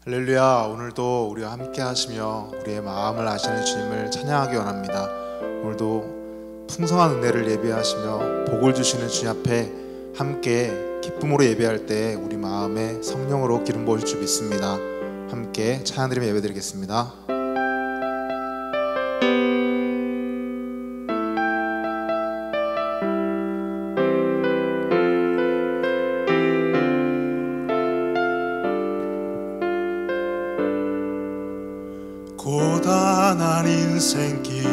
할렐루야. 오늘도 우리와 함께 하시며 우리의 마음을 아시는 주님을 찬양하기 원합니다. 오늘도 풍성한 은혜를 예배하시며 복을 주시는 주님 앞에 함께 기쁨으로 예배할 때 우리 마음에 성령으로 기름 부으실 줄 믿습니다. 함께 찬양드리며 예배드리겠습니다. 고단한 인생길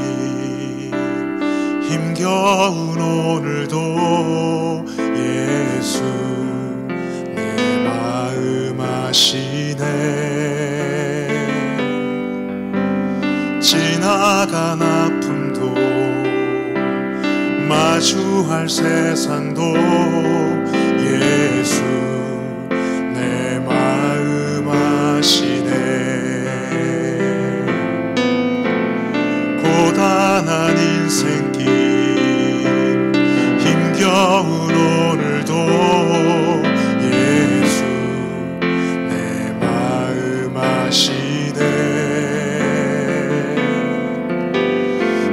힘겨운 오늘도 예수 내 마음 아시네. 지나간 아픔도 마주할 세상도 예수 내 마음 아시네. 고단한 인생길 힘겨운 오늘도 예수 내 마음 아시네.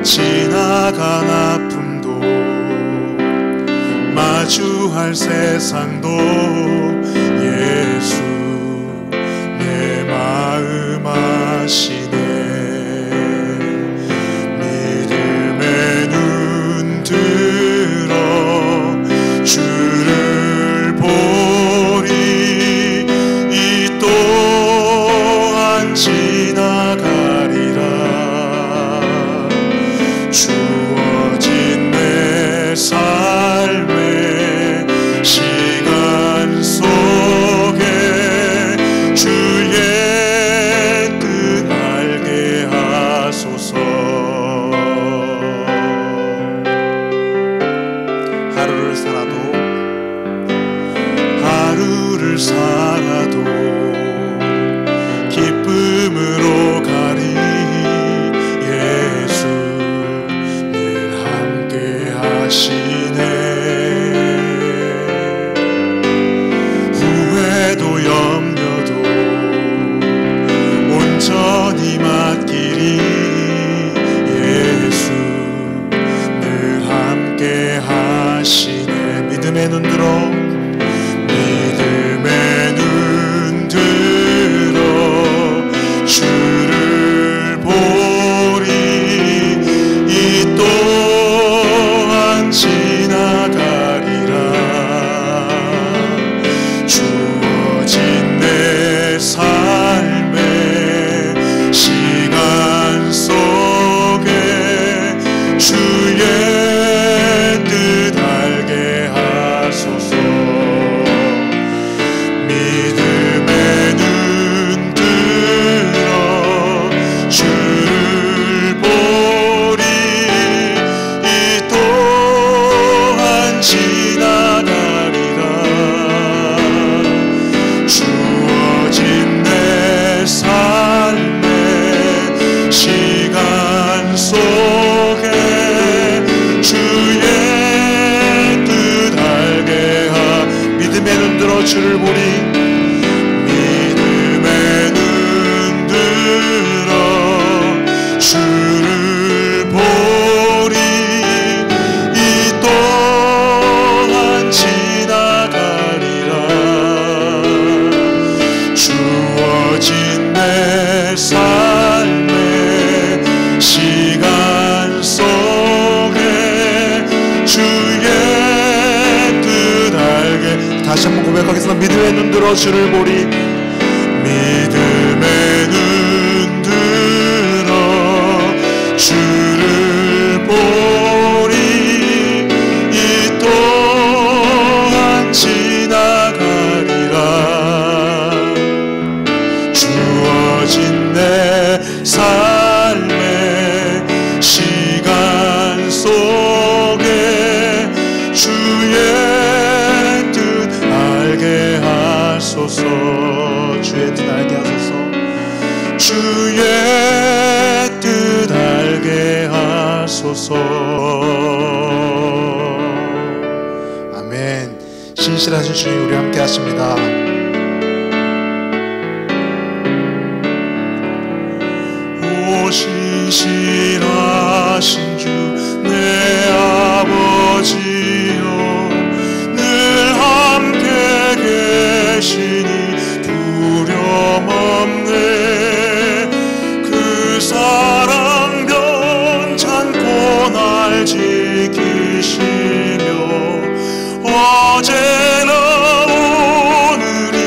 지나간 아픔도 마주할 세상도 예수 내 마음 아시네. 주를 보리. 이 또한 지나가리라. 주어진 내 삶의 시간 속에 주의 뜻 알게 하소서. 하루를 살아도 기쁨으로 가리. 예수 늘 함께 하시네. 후회도 염려도 온전히 맡기리. 예수 늘 함께 하시네. 믿음의 눈 들어 주를 보리. 이 또한 지나가리라. 주어진 내 삶의 시간 속에 주의 뜻 알게 하소서. 믿음의 눈 들어 주를 보리. 이 또한 지나가리라. 주어진 내 삶의 시간 속에 주의 뜻 알게 하. 믿음의 눈 들어 주를 보리. 믿음의 눈 들어 주를 보리. 이 또한 지나가리라. 주어진 내 삶의 시간 속에 주의 뜻 알게. 다시 한번 고백하겠습니다. 믿음의 눈 들어 주를 보리. 믿음의 눈 들어 주를 보리. 이 또한 지나가리라. 주어진 내 삶의 시간 속에 주의 뜻 알게 하소서. 주의 뜻 알게 하소서. 주의 뜻 알게 하소서. 아멘. 신실하신 주님 우리 함께 하십니다. 신실하신 주 내 아버지여 늘 함께 계시니 두려움 없네. 그 사랑 변찮고 날 지키시며 어제나 오늘이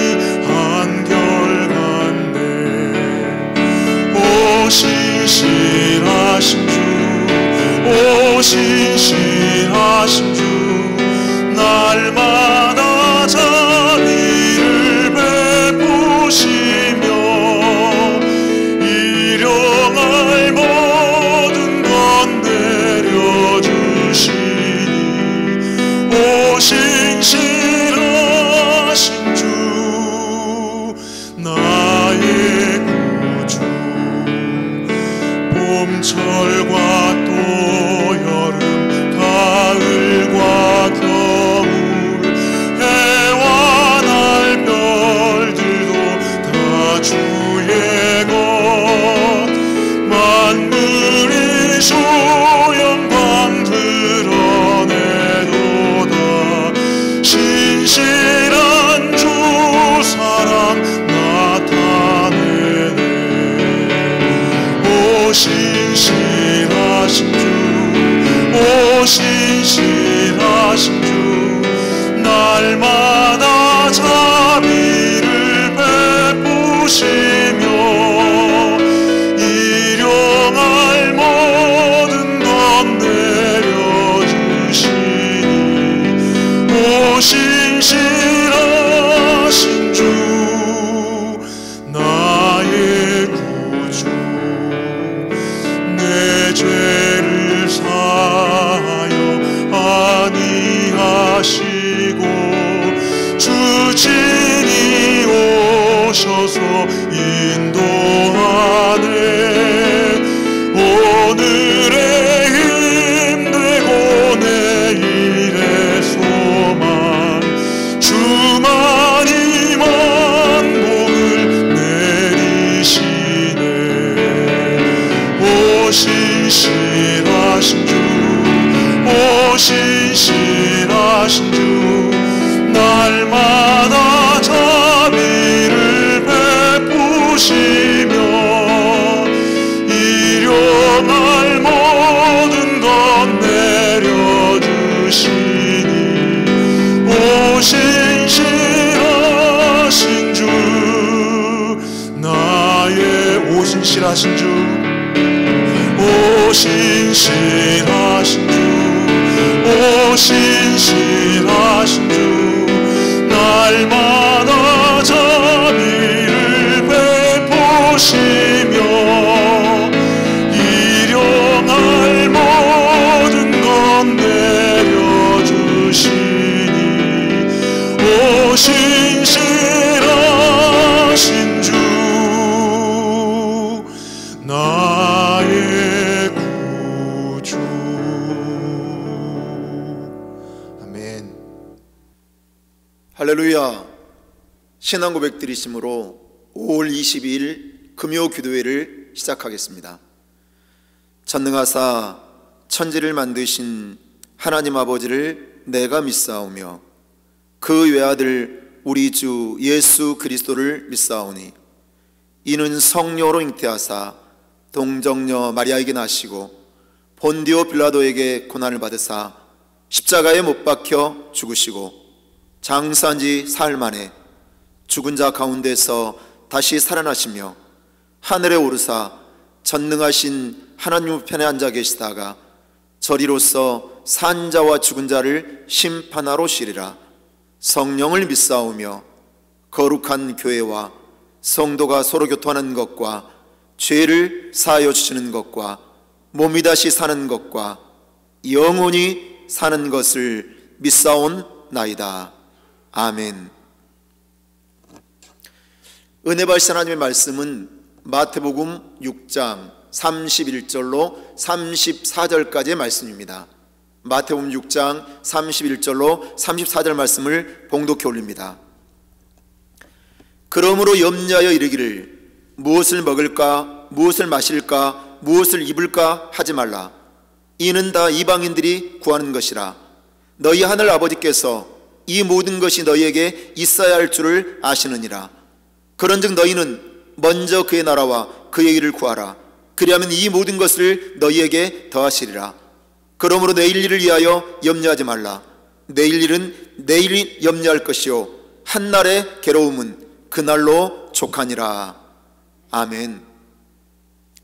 한결같네. 오 신실하신 주, 오 신실하신 주 날마다 자비를 베푸시며 일용할 모든 것 내려주시니 오 신실하신 주 나의 구주. 봄철과 또 여름 가을과 겨울 해와 날 별들도 다 주의 것. 만물이 주 영광 드러내도다. 신실한 주 사랑 나타내네. 오 신실하신 주, 오 신실하신 주 날마다 자비를 베푸시며 일용할 모든 것 내려주시니 오 신실하신 주 나의 구주. 내 죄를 사하여 아니하시고 주 친히 오셔서 인도하네. 오늘의 힘되고 내일의 소망 주만이 만복을 내리시네. 오 신실하신 주, 오 신실하신 주 날마다 자비를 베푸시며 일용할 모든 것 내려주시니 오 신실하신 주 나의 오 신실하신 주, 오 신실하신 주, 오 신실하신 주 날마다 자비를 베푸시며 일용할 모든 것 내려주시니 오 신실하신 주 나의 구주. 아멘. 할렐루야. 신앙 고백 드리심으로 5월 22일 금요 기도회를 시작하겠습니다. 전능하사 천지를 만드신 하나님 아버지를 내가 믿사오며 그 외아들 우리 주 예수 그리스도를 믿사오니 이는 성령으로 잉태하사 동정녀 마리아에게 나시고 본디오 빌라도에게 고난을 받으사 십자가에 못 박혀 죽으시고 장사한 지 사흘 만에 죽은 자 가운데서 다시 살아나시며 하늘에 오르사 전능하신 하나님 우편에 앉아 계시다가 저리로서 산 자와 죽은 자를 심판하러 오시리라. 성령을 믿사오며 거룩한 교회와 성도가 서로 교통하는 것과 죄를 사하여 주시는 것과 몸이 다시 사는 것과 영원히 사는 것을 믿사온나이다. 아멘. 은혜 받으신 하나님의 말씀은 마태복음 6장 31절로 34절까지의 말씀입니다. 마태복음 6장 31절로 34절 말씀을 봉독해 올립니다. 그러므로 염려하여 이르기를 무엇을 먹을까 무엇을 마실까 무엇을 입을까 하지 말라. 이는 다 이방인들이 구하는 것이라. 너희 하늘 아버지께서 이 모든 것이 너희에게 있어야 할 줄을 아시느니라. 그런즉 너희는 먼저 그의 나라와 그의 일을 구하라. 그리하면 이 모든 것을 너희에게 더하시리라. 그러므로 내일 일을 위하여 염려하지 말라. 내일 일은 내일이 염려할 것이요 한날의 괴로움은 그날로 족하니라. 아멘.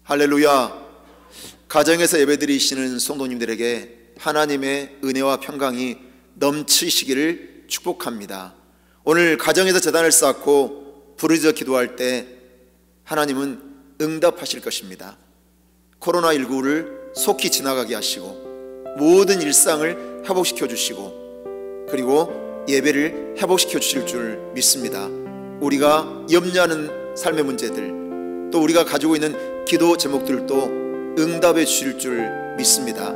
할렐루야. 가정에서 예배드리시는 성도님들에게 하나님의 은혜와 평강이 넘치시기를 축복합니다. 오늘 가정에서 제단을 쌓고 부르짖어 기도할 때 하나님은 응답하실 것입니다. 코로나19를 속히 지나가게 하시고 모든 일상을 회복시켜 주시고 그리고 예배를 회복시켜 주실 줄 믿습니다. 우리가 염려하는 삶의 문제들, 또 우리가 가지고 있는 기도 제목들도 응답해 주실 줄 믿습니다.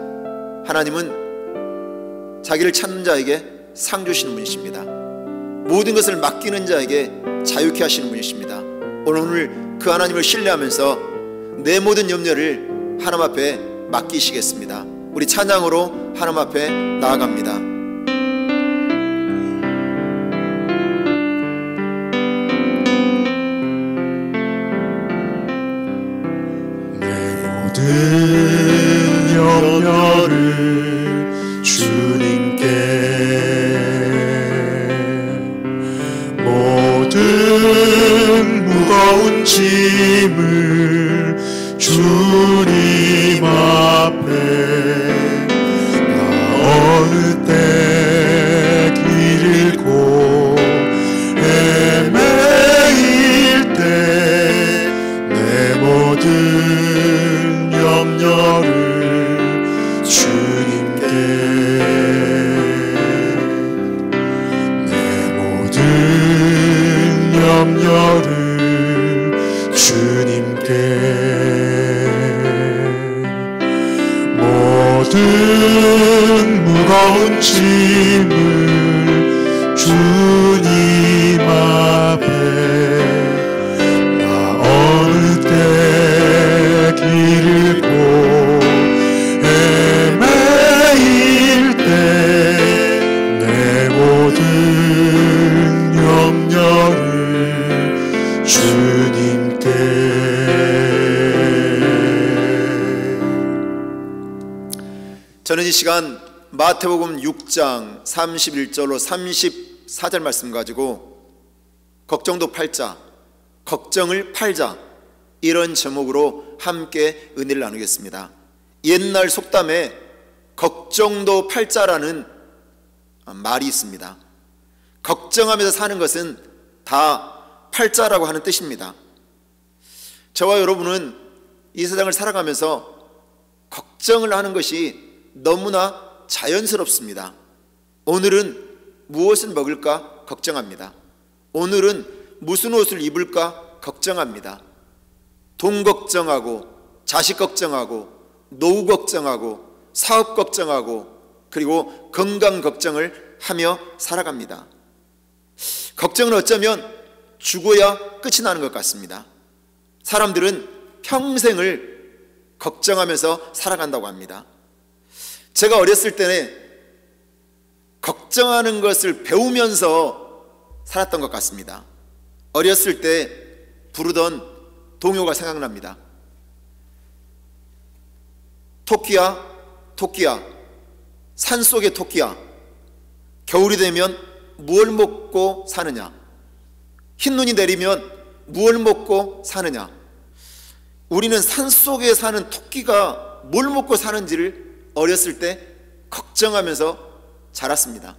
하나님은 자기를 찾는 자에게 상 주시는 분이십니다. 모든 것을 맡기는 자에게 자유케 하시는 분이십니다. 오늘 그 하나님을 신뢰하면서 내 모든 염려를 하나님 앞에 맡기시겠습니다. 우리 찬양으로 하나님 앞에 나아갑니다. 모든 염려를 주님께, 모든 무거운 짐을 주님 앞에, 나 어느 때 길 잃고 헤매일 때 내 모든 염려를 주님께, 내 모든 염려를 주님께, 모든 무거운 짐을 주님 앞에, 나 어느 때 길 잃고 헤매일 때 내 모든 염려를 주님께. 저는 이 시간 마태복음 6장 31절로 34절 말씀 가지고 걱정도 팔자, 걱정을 팔자, 이런 제목으로 함께 은혜를 나누겠습니다. 옛날 속담에 걱정도 팔자라는 말이 있습니다. 걱정하면서 사는 것은 다 팔자라고 하는 뜻입니다. 저와 여러분은 이 세상을 살아가면서 걱정을 하는 것이 너무나 자연스럽습니다. 오늘은 무엇을 먹을까 걱정합니다. 오늘은 무슨 옷을 입을까 걱정합니다. 돈 걱정하고, 자식 걱정하고, 노후 걱정하고, 사업 걱정하고, 그리고 건강 걱정을 하며 살아갑니다. 걱정은 어쩌면 죽어야 끝이 나는 것 같습니다. 사람들은 평생을 걱정하면서 살아간다고 합니다. 제가 어렸을 때는 걱정하는 것을 배우면서 살았던 것 같습니다. 어렸을 때 부르던 동요가 생각납니다. 토끼야, 토끼야, 산속의 토끼야, 겨울이 되면 무얼 먹고 사느냐? 흰눈이 내리면 무얼 먹고 사느냐? 우리는 산속에 사는 토끼가 뭘 먹고 사는지를 어렸을 때 걱정하면서 자랐습니다.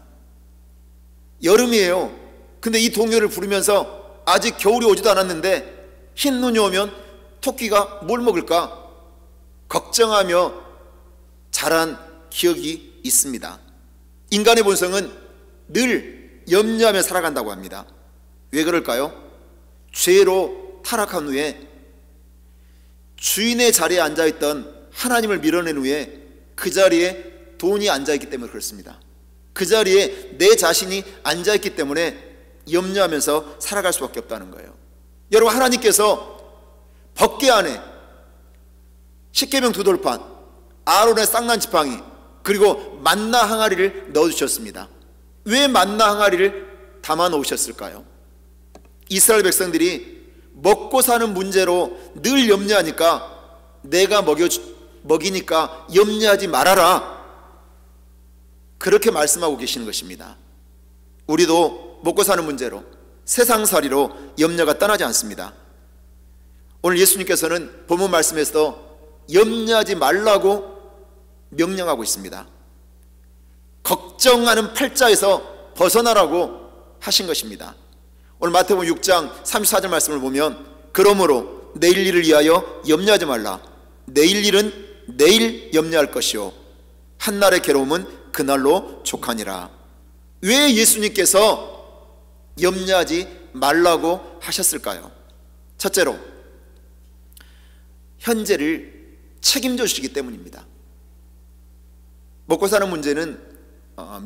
여름이에요. 근데 이 동요를 부르면서 아직 겨울이 오지도 않았는데 흰 눈이 오면 토끼가 뭘 먹을까 걱정하며 자란 기억이 있습니다. 인간의 본성은 늘 염려하며 살아간다고 합니다. 왜 그럴까요? 죄로 타락한 후에 주인의 자리에 앉아있던 하나님을 밀어낸 후에 그 자리에 돈이 앉아있기 때문에 그렇습니다. 그 자리에 내 자신이 앉아있기 때문에 염려하면서 살아갈 수밖에 없다는 거예요. 여러분, 하나님께서 법궤 안에 십계명 두 돌판, 아론의 쌍난 지팡이, 그리고 만나 항아리를 넣어주셨습니다. 왜 만나 항아리를 담아 놓으셨을까요? 이스라엘 백성들이 먹고 사는 문제로 늘 염려하니까 내가 먹이니까 염려하지 말아라, 그렇게 말씀하고 계시는 것입니다. 우리도 먹고 사는 문제로, 세상살이로 염려가 떠나지 않습니다. 오늘 예수님께서는 본문 말씀에서 염려하지 말라고 명령하고 있습니다. 걱정하는 팔자에서 벗어나라고 하신 것입니다. 오늘 마태복음 6장 34절 말씀을 보면, 그러므로 내일 일을 위하여 염려하지 말라. 내일 일은 내일 염려할 것이요 한날의 괴로움은 그날로 족하니라. 왜 예수님께서 염려하지 말라고 하셨을까요? 첫째로, 현재를 책임져 주시기 때문입니다. 먹고 사는 문제는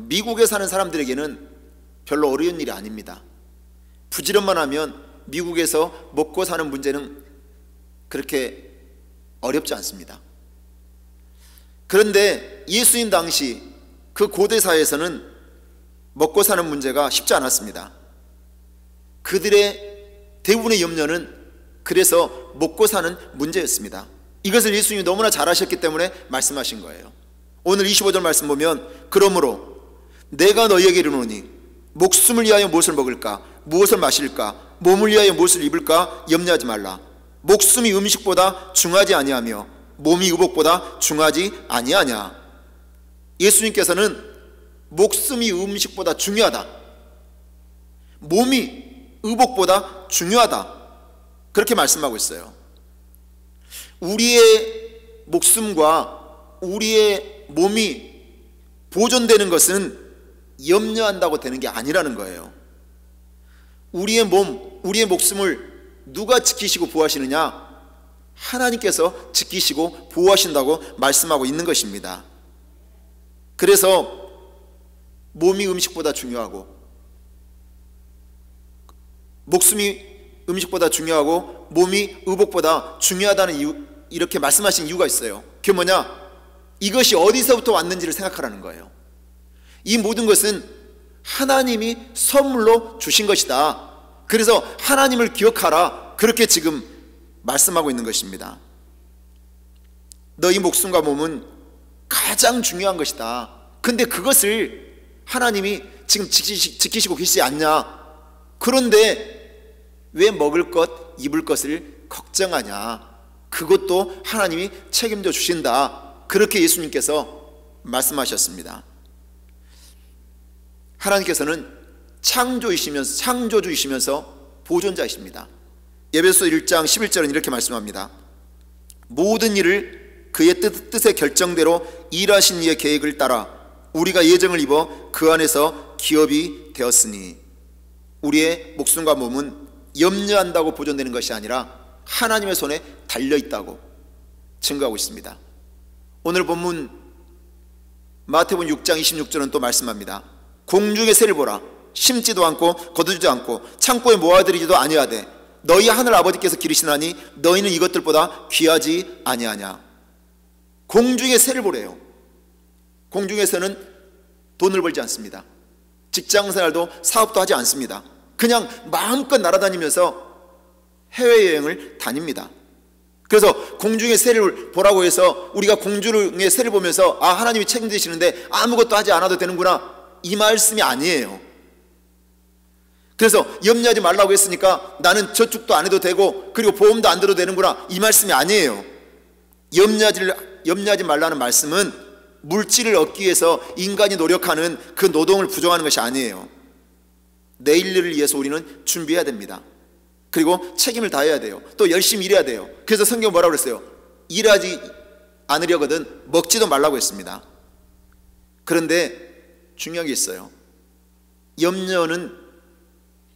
미국에 사는 사람들에게는 별로 어려운 일이 아닙니다. 부지런만 하면 미국에서 먹고 사는 문제는 그렇게 어렵지 않습니다. 그런데 예수님 당시 그 고대 사회에서는 먹고 사는 문제가 쉽지 않았습니다. 그들의 대부분의 염려는 그래서 먹고 사는 문제였습니다. 이것을 예수님이 너무나 잘 아셨기 때문에 말씀하신 거예요. 오늘 25절 말씀 보면, 그러므로 내가 너희에게 이르노니 목숨을 위하여 무엇을 먹을까, 무엇을 마실까, 몸을 위하여 무엇을 입을까 염려하지 말라. 목숨이 음식보다 중하지 아니하며 몸이 의복보다 중하지 아니하냐. 예수님께서는 목숨이 음식보다 중요하다, 몸이 의복보다 중요하다, 그렇게 말씀하고 있어요. 우리의 목숨과 우리의 몸이 보존되는 것은 염려한다고 되는 게 아니라는 거예요. 우리의 몸, 우리의 목숨을 누가 지키시고 보호하시느냐? 하나님께서 지키시고 보호하신다고 말씀하고 있는 것입니다. 그래서 몸이 음식보다 중요하고, 목숨이 음식보다 중요하고, 몸이 의복보다 중요하다는 이유, 이렇게 말씀하신 이유가 있어요. 그게 뭐냐? 이것이 어디서부터 왔는지를 생각하라는 거예요. 이 모든 것은 하나님이 선물로 주신 것이다. 그래서 하나님을 기억하라, 그렇게 지금 말씀하고 있는 것입니다. 너희 목숨과 몸은 가장 중요한 것이다. 근데 그것을 하나님이 지금 지키시고 계시지 않냐? 그런데 왜 먹을 것, 입을 것을 걱정하냐? 그것도 하나님이 책임져 주신다, 그렇게 예수님께서 말씀하셨습니다. 하나님께서는 창조주이시면서 보존자이십니다. 에베소 1장 11절은 이렇게 말씀합니다. 모든 일을 그의 뜻의 결정대로 일하신 이의 계획을 따라 우리가 예정을 입어 그 안에서 기업이 되었으니. 우리의 목숨과 몸은 염려한다고 보존되는 것이 아니라 하나님의 손에 달려있다고 증거하고 있습니다. 오늘 본문 마태복음 6장 26절은 또 말씀합니다. 공중의 새를 보라. 심지도 않고 거두지도 않고 창고에 모아들이지도 아니하되 너희 하늘 아버지께서 기르시나니 너희는 이것들보다 귀하지 아니하냐. 공중의 새를 보래요. 공중의 새는 돈을 벌지 않습니다. 직장생활도 사업도 하지 않습니다. 그냥 마음껏 날아다니면서 해외여행을 다닙니다. 그래서 공중의 새를 보라고 해서 우리가 공중의 새를 보면서 아, 하나님이 책임지시는데 아무것도 하지 않아도 되는구나, 이 말씀이 아니에요. 그래서 염려하지 말라고 했으니까 나는 저축도 안 해도 되고 그리고 보험도 안 들어도 되는구나, 이 말씀이 아니에요. 염려하지 말라는 말씀은 물질을 얻기 위해서 인간이 노력하는 그 노동을 부정하는 것이 아니에요. 내일을 위해서 우리는 준비해야 됩니다. 그리고 책임을 다해야 돼요. 또 열심히 일해야 돼요. 그래서 성경 뭐라고 그랬어요? 일하지 않으려거든 먹지도 말라고 했습니다. 그런데 중요한 게 있어요. 염려는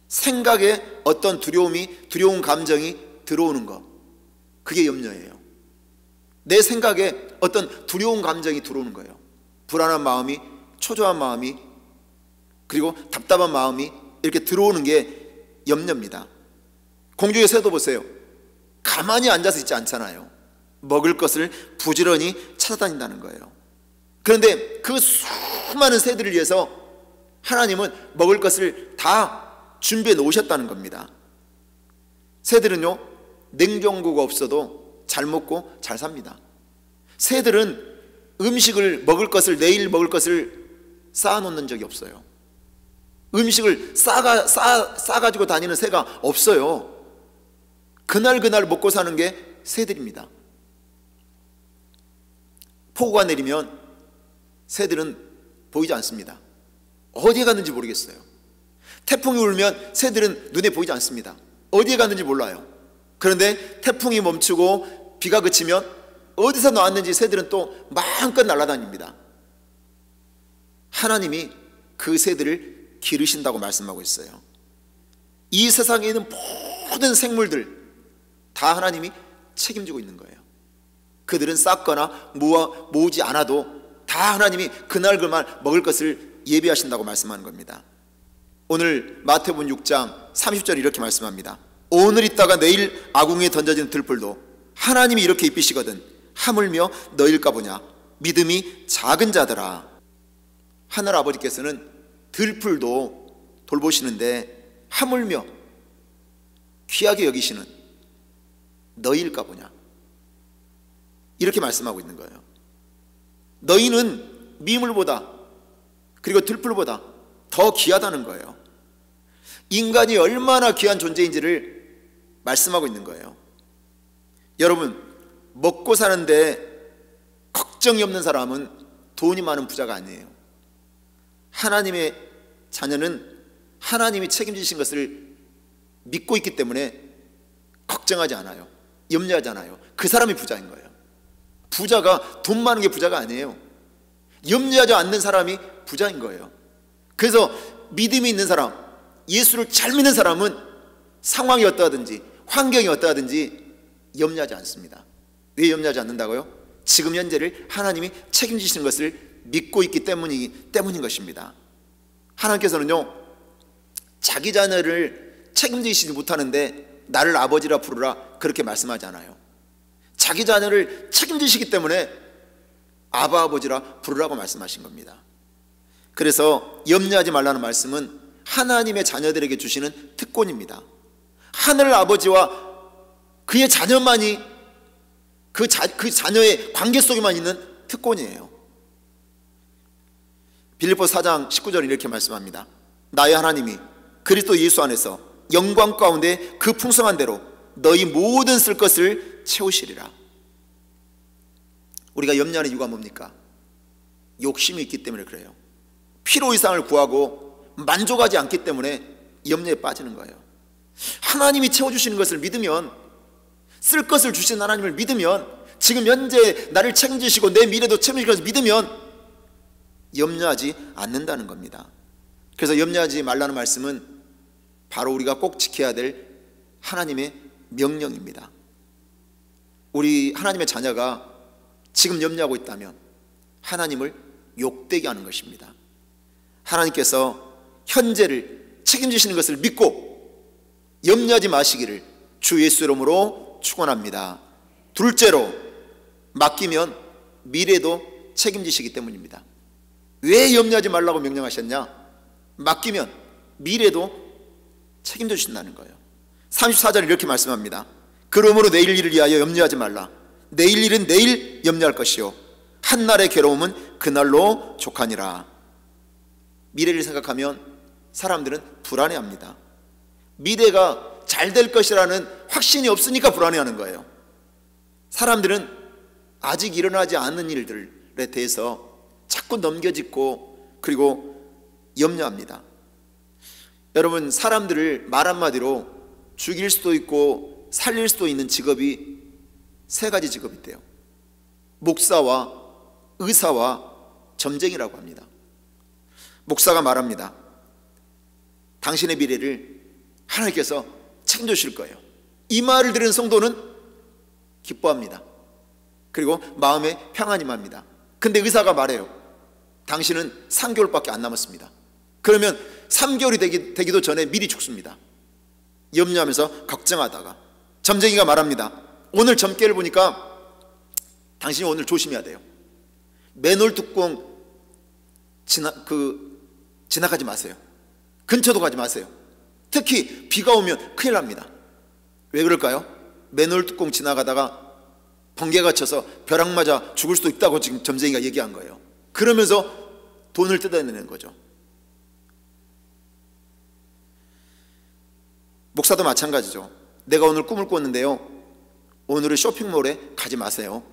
생각에 어떤 두려운 감정이 들어오는 것, 그게 염려예요. 내 생각에 어떤 두려운 감정이 들어오는 거예요. 불안한 마음이, 초조한 마음이, 그리고 답답한 마음이 이렇게 들어오는 게 염려입니다. 공중의 새도 보세요. 가만히 앉아서 있지 않잖아요. 먹을 것을 부지런히 찾아다닌다는 거예요. 그런데 그 수많은 새들을 위해서 하나님은 먹을 것을 다 준비해 놓으셨다는 겁니다. 새들은요, 냉장고가 없어도 잘 먹고 잘 삽니다. 새들은 음식을 먹을 것을, 내일 먹을 것을 쌓아놓는 적이 없어요. 음식을 싸가지고 다니는 새가 없어요. 그날 먹고 사는 게 새들입니다. 폭우가 내리면 새들은 보이지 않습니다. 어디에 갔는지 모르겠어요. 태풍이 울면 새들은 눈에 보이지 않습니다. 어디에 갔는지 몰라요. 그런데 태풍이 멈추고 비가 그치면 어디서 나왔는지 새들은 또 마음껏 날아다닙니다. 하나님이 그 새들을 기르신다고 말씀하고 있어요. 이 세상에 있는 모든 생물들 다 하나님이 책임지고 있는 거예요. 그들은 쌓거나 모으지 않아도 다 하나님이 그날 먹을 것을 예비하신다고 말씀하는 겁니다. 오늘 마태복음 6장 30절 이렇게 말씀합니다. 오늘 있다가 내일 아궁이에 던져지는 들풀도 하나님이 이렇게 입히시거든 하물며 너일까 보냐. 믿음이 작은 자들아. 하늘 아버지께서는 들풀도 돌보시는데 하물며 귀하게 여기시는 너희일까 보냐, 이렇게 말씀하고 있는 거예요. 너희는 미물보다 그리고 들풀보다 더 귀하다는 거예요. 인간이 얼마나 귀한 존재인지를 말씀하고 있는 거예요. 여러분, 먹고 사는데 걱정이 없는 사람은 돈이 많은 부자가 아니에요. 하나님의 자녀는 하나님이 책임지신 것을 믿고 있기 때문에 걱정하지 않아요. 염려하지 않아요. 그 사람이 부자인 거예요. 부자가 돈 많은 게 부자가 아니에요. 염려하지 않는 사람이 부자인 거예요. 그래서 믿음이 있는 사람, 예수를 잘 믿는 사람은 상황이 어떠하든지 환경이 어떠하든지 염려하지 않습니다. 왜 염려하지 않는다고요? 지금 현재를 하나님이 책임지시는 것을 믿고 있기 때문인 것입니다. 하나님께서는요, 자기 자녀를 책임지시지 못하는데 나를 아버지라 부르라 그렇게 말씀하지 않아요. 자기 자녀를 책임지시기 때문에 아바 아버지라 부르라고 말씀하신 겁니다. 그래서 염려하지 말라는 말씀은 하나님의 자녀들에게 주시는 특권입니다. 하늘 아버지와 그의 자녀만이 그 자녀의 관계 속에만 있는 특권이에요. 빌립보서 4장 19절 이렇게 말씀합니다. 나의 하나님이 그리스도 예수 안에서 영광 가운데 그 풍성한 대로 너희 모든 쓸 것을 채우시리라. 우리가 염려하는 이유가 뭡니까? 욕심이 있기 때문에 그래요. 필요 이상을 구하고 만족하지 않기 때문에 염려에 빠지는 거예요. 하나님이 채워주시는 것을 믿으면, 쓸 것을 주신 하나님을 믿으면, 지금 현재 나를 책임지시고 내 미래도 책임지실 것을 믿으면 염려하지 않는다는 겁니다. 그래서 염려하지 말라는 말씀은 바로 우리가 꼭 지켜야 될 하나님의 명령입니다. 우리 하나님의 자녀가 지금 염려하고 있다면 하나님을 욕되게 하는 것입니다. 하나님께서 현재를 책임지시는 것을 믿고 염려하지 마시기를 주 예수 이름으로 축원합니다. 둘째로, 맡기면 미래도 책임지시기 때문입니다. 왜 염려하지 말라고 명령하셨냐? 맡기면 미래도 책임져 주신다는 거예요. 34절 이렇게 말씀합니다. 그러므로 내일 일을 위하여 염려하지 말라. 내일 일은 내일 염려할 것이요 한날의 괴로움은 그날로 족하니라. 미래를 생각하면 사람들은 불안해합니다. 미래가 잘 될 것이라는 확신이 없으니까 불안해하는 거예요. 사람들은 아직 일어나지 않은 일들에 대해서 자꾸 넘겨짚고 그리고 염려합니다. 여러분, 사람들을 말 한마디로 죽일 수도 있고 살릴 수도 있는 직업이 세 가지 직업이 있대요. 목사와 의사와 점쟁이라고 합니다. 목사가 말합니다. 당신의 미래를 하나님께서 책임져 주실 거예요. 이 말을 들은 성도는 기뻐합니다. 그리고 마음에 평안이 맙니다. 근데 의사가 말해요. 당신은 3개월밖에 안 남았습니다. 그러면 3개월이 되기도 전에 미리 죽습니다. 염려하면서 걱정하다가 점쟁이가 말합니다. 오늘 점괘를 보니까 당신이 오늘 조심해야 돼요. 맨홀 뚜껑 지나가지 마세요. 근처도 가지 마세요. 특히 비가 오면 큰일 납니다. 왜 그럴까요? 맨홀 뚜껑 지나가다가 번개가 쳐서 벼락 맞아 죽을 수도 있다고 지금 점쟁이가 얘기한 거예요. 그러면서 돈을 뜯어내는 거죠. 목사도 마찬가지죠. 내가 오늘 꿈을 꿨는데요, 오늘은 쇼핑몰에 가지 마세요.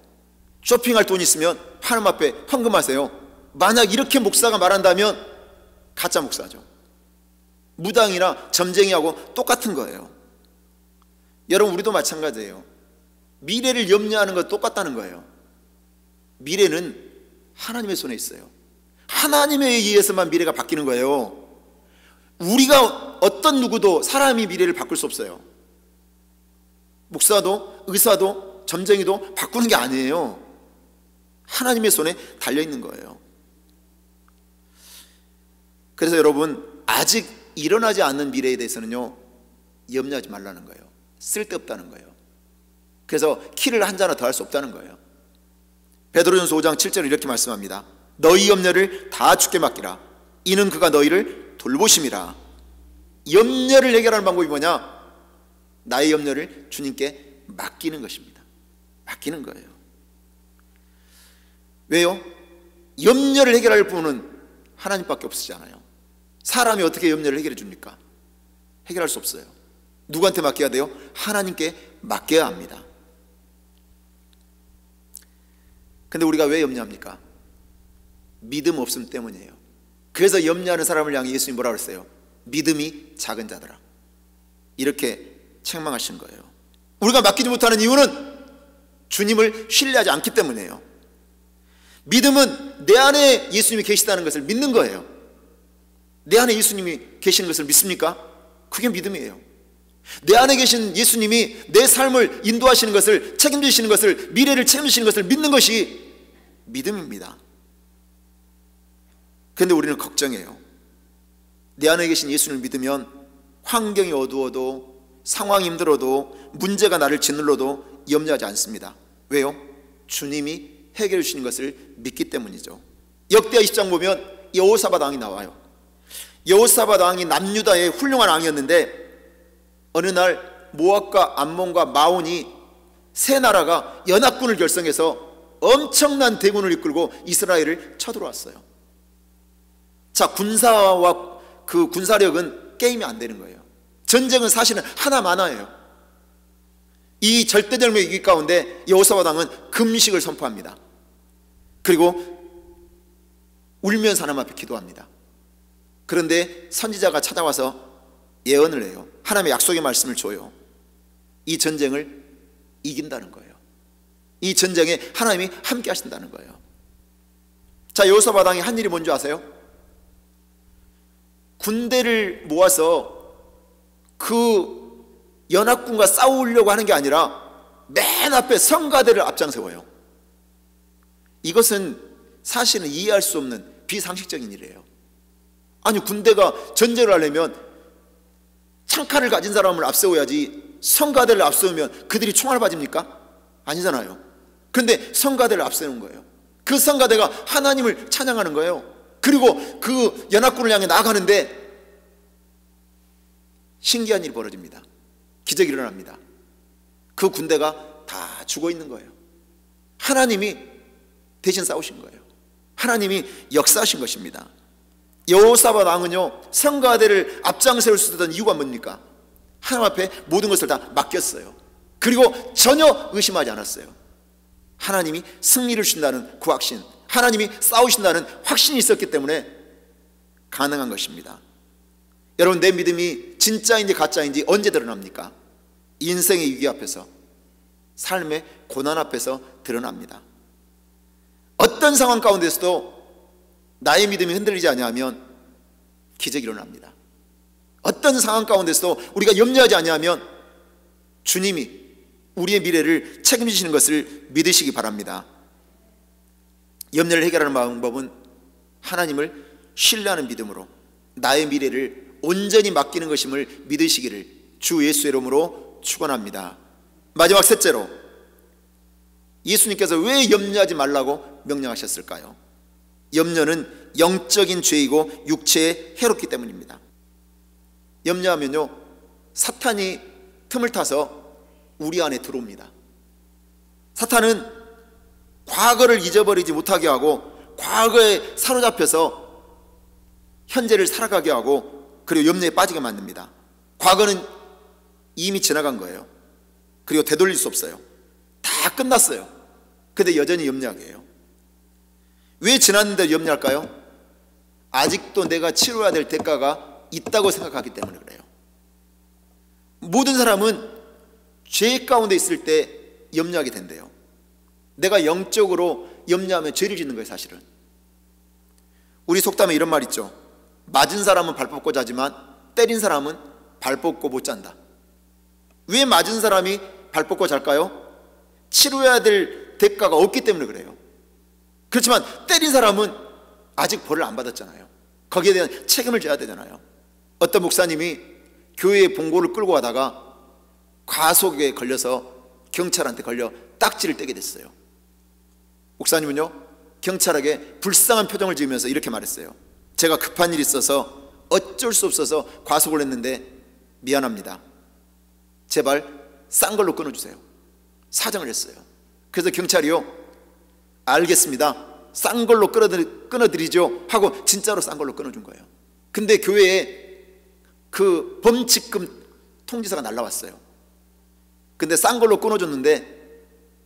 쇼핑할 돈 있으면 하나님 앞에 헌금하세요. 만약 이렇게 목사가 말한다면 가짜 목사죠. 무당이나 점쟁이하고 똑같은 거예요. 여러분, 우리도 마찬가지예요. 미래를 염려하는 것 똑같다는 거예요. 미래는 하나님의 손에 있어요. 하나님에 의해서만 미래가 바뀌는 거예요. 우리가 어떤 누구도 사람이 미래를 바꿀 수 없어요. 목사도 의사도 점쟁이도 바꾸는 게 아니에요. 하나님의 손에 달려있는 거예요. 그래서 여러분, 아직 일어나지 않는 미래에 대해서는요, 염려하지 말라는 거예요. 쓸데없다는 거예요. 그래서 키를 한 자나 더 할 수 없다는 거예요. 베드로전서 5장 7절에 이렇게 말씀합니다. 너희 염려를 다 주께 맡기라. 이는 그가 너희를 돌보심이라. 염려를 해결하는 방법이 뭐냐? 나의 염려를 주님께 맡기는 것입니다. 맡기는 거예요. 왜요? 염려를 해결할 분은 하나님밖에 없으시잖아요. 사람이 어떻게 염려를 해결해 줍니까? 해결할 수 없어요. 누구한테 맡겨야 돼요? 하나님께 맡겨야 합니다. 근데 우리가 왜 염려합니까? 믿음 없음 때문이에요. 그래서 염려하는 사람을 향해 예수님이 뭐라 그랬어요? 믿음이 작은 자들아, 이렇게 책망하신 거예요. 우리가 맡기지 못하는 이유는 주님을 신뢰하지 않기 때문이에요. 믿음은 내 안에 예수님이 계시다는 것을 믿는 거예요. 내 안에 예수님이 계시는 것을 믿습니까? 그게 믿음이에요. 내 안에 계신 예수님이 내 삶을 인도하시는 것을, 책임지시는 것을, 미래를 책임지시는 것을 믿는 것이 믿음입니다. 그런데 우리는 걱정해요. 내 안에 계신 예수님을 믿으면 환경이 어두워도, 상황이 힘들어도, 문제가 나를 짓눌러도 염려하지 않습니다. 왜요? 주님이 해결해 주시는 것을 믿기 때문이죠. 역대하 20장 보면 여호사밧 왕이 나와요. 여호사밧 왕이 남유다의 훌륭한 왕이었는데 어느 날 모압과 암몬과 마온이 세 나라가 연합군을 결성해서 엄청난 대군을 이끌고 이스라엘을 쳐들어왔어요. 자, 군사와 그 군사력은 게임이 안 되는 거예요. 전쟁은 사실은 하나만화예요. 이 절대절명의 위기 가운데 여호사밧 왕은 금식을 선포합니다. 그리고 울면서 하나님 앞에 기도합니다. 그런데 선지자가 찾아와서 예언을 해요. 하나님의 약속의 말씀을 줘요. 이 전쟁을 이긴다는 거예요. 이 전쟁에 하나님이 함께 하신다는 거예요. 자, 여호사밧 왕이 한 일이 뭔지 아세요? 군대를 모아서 그 연합군과 싸우려고 하는 게 아니라 맨 앞에 성가대를 앞장세워요. 이것은 사실은 이해할 수 없는 비상식적인 일이에요. 아니, 군대가 전쟁을 하려면 창칼을 가진 사람을 앞세워야지 성가대를 앞세우면 그들이 총알을 맞습니까? 아니잖아요. 그런데 성가대를 앞세우는 거예요. 그 성가대가 하나님을 찬양하는 거예요. 그리고 그 연합군을 향해 나아가는데 신기한 일이 벌어집니다. 기적이 일어납니다. 그 군대가 다 죽어 있는 거예요. 하나님이 대신 싸우신 거예요. 하나님이 역사하신 것입니다. 여호사밧 왕은요, 성가대를 앞장세울 수 있었던 이유가 뭡니까? 하나님 앞에 모든 것을 다 맡겼어요. 그리고 전혀 의심하지 않았어요. 하나님이 승리를 주신다는 그 확신, 하나님이 싸우신다는 확신이 있었기 때문에 가능한 것입니다. 여러분, 내 믿음이 진짜인지 가짜인지 언제 드러납니까? 인생의 위기 앞에서, 삶의 고난 앞에서 드러납니다. 어떤 상황 가운데서도 나의 믿음이 흔들리지 아니하면 기적이 일어납니다. 어떤 상황 가운데서도 우리가 염려하지 아니하면 주님이 우리의 미래를 책임지시는 것을 믿으시기 바랍니다. 염려를 해결하는 방법은 하나님을 신뢰하는 믿음으로 나의 미래를 온전히 맡기는 것임을 믿으시기를 주 예수의 이름으로 축원합니다. 마지막 셋째로, 예수님께서 왜 염려하지 말라고 명령하셨을까요? 염려는 영적인 죄이고 육체에 해롭기 때문입니다. 염려하면요, 사탄이 틈을 타서 우리 안에 들어옵니다. 사탄은 과거를 잊어버리지 못하게 하고 과거에 사로잡혀서 현재를 살아가게 하고 그리고 염려에 빠지게 만듭니다. 과거는 이미 지나간 거예요. 그리고 되돌릴 수 없어요. 다 끝났어요. 근데 여전히 염려하게 해요. 왜 지났는데 염려할까요? 아직도 내가 치러야 될 대가가 있다고 생각하기 때문에 그래요. 모든 사람은 죄 가운데 있을 때 염려하게 된대요. 내가 영적으로 염려하면 죄를 짓는 거예요. 사실은 우리 속담에 이런 말 있죠. 맞은 사람은 발 뻗고 자지만 때린 사람은 발 뻗고 못 잔다. 왜 맞은 사람이 발 뻗고 잘까요? 치러야 될 대가가 없기 때문에 그래요. 그렇지만 때린 사람은 아직 벌을 안 받았잖아요. 거기에 대한 책임을 져야 되잖아요. 어떤 목사님이 교회에 봉고를 끌고 가다가 과속에 걸려서 경찰한테 걸려 딱지를 떼게 됐어요. 목사님은요, 경찰에게 불쌍한 표정을 지으면서 이렇게 말했어요. 제가 급한 일이 있어서 어쩔 수 없어서 과속을 했는데 미안합니다. 제발 싼 걸로 끊어주세요. 사정을 했어요. 그래서 경찰이요, 알겠습니다, 싼 걸로 끊어드리죠 하고 진짜로 싼 걸로 끊어준 거예요. 근데 교회에 그 범칙금 통지서가 날라왔어요. 근데 싼 걸로 끊어줬는데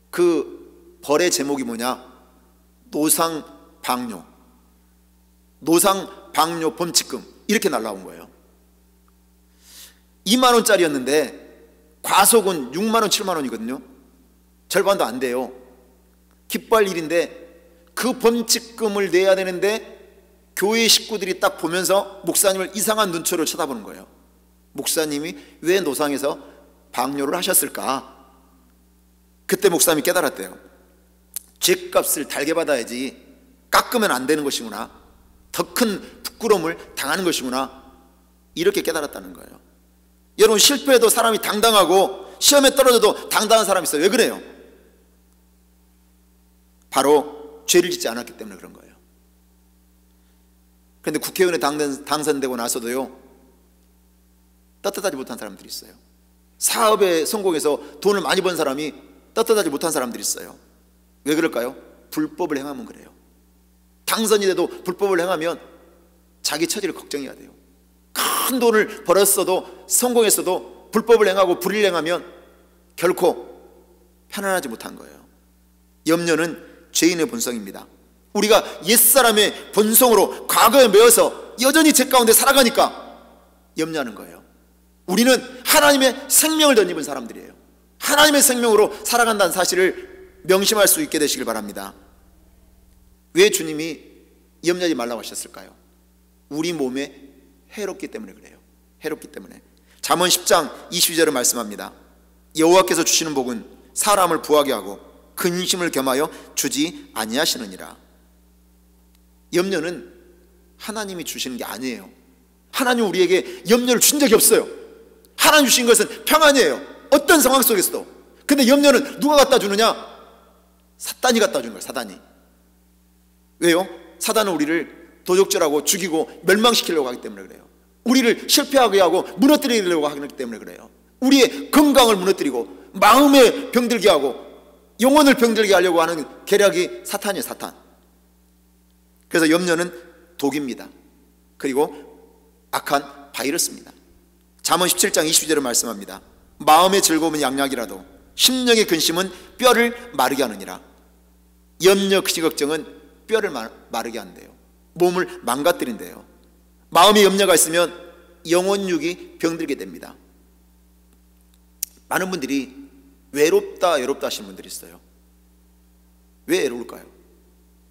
그 벌의 제목이 뭐냐? 노상방뇨 범칙금, 이렇게 날라온 거예요. 2만 원짜리였는데 과속은 6만 원, 7만 원이거든요. 절반도 안 돼요. 기뻐할 일인데 그 범칙금을 내야 되는데 교회 식구들이 딱 보면서 목사님을 이상한 눈초리로 쳐다보는 거예요. 목사님이 왜 노상에서 방뇨를 하셨을까? 그때 목사님이 깨달았대요. 죄값을 달게 받아야지 깎으면 안 되는 것이구나, 더 큰 부끄러움을 당하는 것이구나, 이렇게 깨달았다는 거예요. 여러분, 실패해도 사람이 당당하고 시험에 떨어져도 당당한 사람이 있어요. 왜 그래요? 바로 죄를 짓지 않았기 때문에 그런 거예요. 그런데 국회의원에 당선되고 나서도요, 떳떳하지 못한 사람들이 있어요. 사업에 성공해서 돈을 많이 번 사람이 떳떳하지 못한 사람들이 있어요. 왜 그럴까요? 불법을 행하면 그래요. 당선이 돼도 불법을 행하면 자기 처지를 걱정해야 돼요. 큰 돈을 벌었어도 성공했어도 불법을 행하고 불의를 행하면 결코 편안하지 못한 거예요. 염려는 죄인의 본성입니다. 우리가 옛사람의 본성으로 과거에 매여서 여전히 죄 가운데 살아가니까 염려하는 거예요. 우리는 하나님의 생명을 덧입은 사람들이에요. 하나님의 생명으로 살아간다는 사실을 명심할 수 있게 되시길 바랍니다. 왜 주님이 염려하지 말라고 하셨을까요? 우리 몸에 해롭기 때문에 그래요. 해롭기 때문에. 잠언 10장 22절을 말씀합니다. 여호와께서 주시는 복은 사람을 부하게 하고 근심을 겸하여 주지 아니하시느니라. 염려는 하나님이 주시는 게 아니에요. 하나님 우리에게 염려를 준 적이 없어요. 하나님 주신 것은 평안이에요. 어떤 상황 속에서도. 근데 염려는 누가 갖다 주느냐? 사단이 갖다 준 거예요. 사단이. 왜요? 사단은 우리를 도적질하고 죽이고 멸망시키려고 하기 때문에 그래요. 우리를 실패하게 하고 무너뜨리려고 하기 때문에 그래요. 우리의 건강을 무너뜨리고 마음에 병들게 하고 영혼을 병들게 하려고 하는 계략이 사탄이에요. 사탄. 그래서 염려는 독입니다. 그리고 악한 바이러스입니다. 잠언 17장 22절을 말씀합니다. 마음의 즐거움은 양약이라도 심령의 근심은 뼈를 마르게 하느니라. 염려, 근심, 걱정은 뼈를 마르게 한대요. 몸을 망가뜨린대요. 마음에 염려가 있으면 영혼육이 병들게 됩니다. 많은 분들이 외롭다 하시는 분들이 있어요. 왜 외로울까요?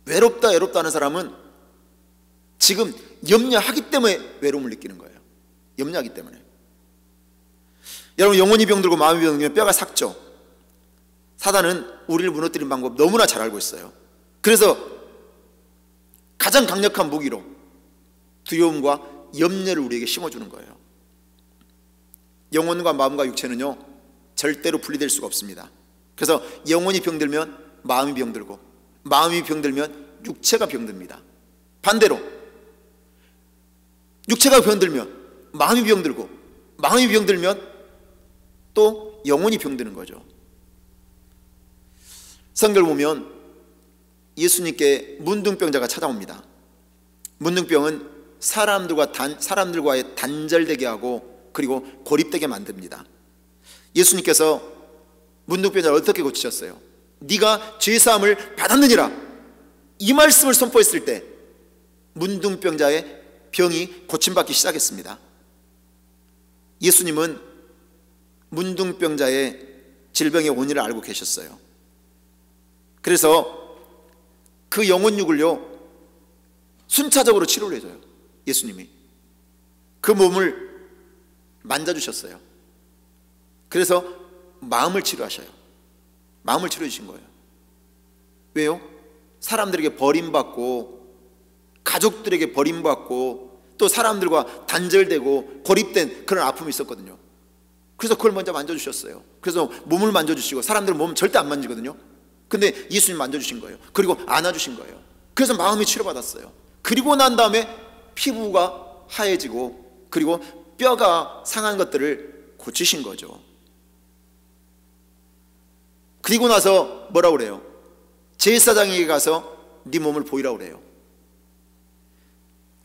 외롭다 하는 사람은 지금 염려하기 때문에 외로움을 느끼는 거예요. 염려하기 때문에. 여러분, 영혼이 병들고 마음이 병들면 뼈가 삭죠. 사단은 우리를 무너뜨리는 방법 너무나 잘 알고 있어요. 그래서 가장 강력한 무기로 두려움과 염려를 우리에게 심어주는 거예요. 영혼과 마음과 육체는요 절대로 분리될 수가 없습니다. 그래서 영혼이 병들면 마음이 병들고, 마음이 병들면 육체가 병듭니다. 반대로 육체가 병들면 마음이 병들고, 마음이 병들면 또 영혼이 병드는 거죠. 성경을 보면 예수님께 문둥병자가 찾아옵니다. 문둥병은 사람들과의 단절되게 하고 그리고 고립되게 만듭니다. 예수님께서 문둥병자를 어떻게 고치셨어요? 네가 죄사함을 받았느니라, 이 말씀을 선포했을 때 문둥병자의 병이 고침받기 시작했습니다. 예수님은 문둥병자의 질병의 원인을 알고 계셨어요. 그래서 그 영혼육을요 순차적으로 치료를 해줘요. 예수님이 그 몸을 만져주셨어요. 그래서 마음을 치료하셔요. 마음을 치료해 주신 거예요. 왜요? 사람들에게 버림받고, 가족들에게 버림받고, 또 사람들과 단절되고 고립된 그런 아픔이 있었거든요. 그래서 그걸 먼저 만져주셨어요. 그래서 몸을 만져주시고, 사람들은 몸 절대 안 만지거든요. 근데 예수님 만져주신 거예요. 그리고 안아주신 거예요. 그래서 마음이 치료받았어요. 그리고 난 다음에 피부가 하얘지고, 그리고 뼈가 상한 것들을 고치신 거죠. 그리고 나서 뭐라고 그래요? 제사장에게 가서 네 몸을 보이라고 그래요.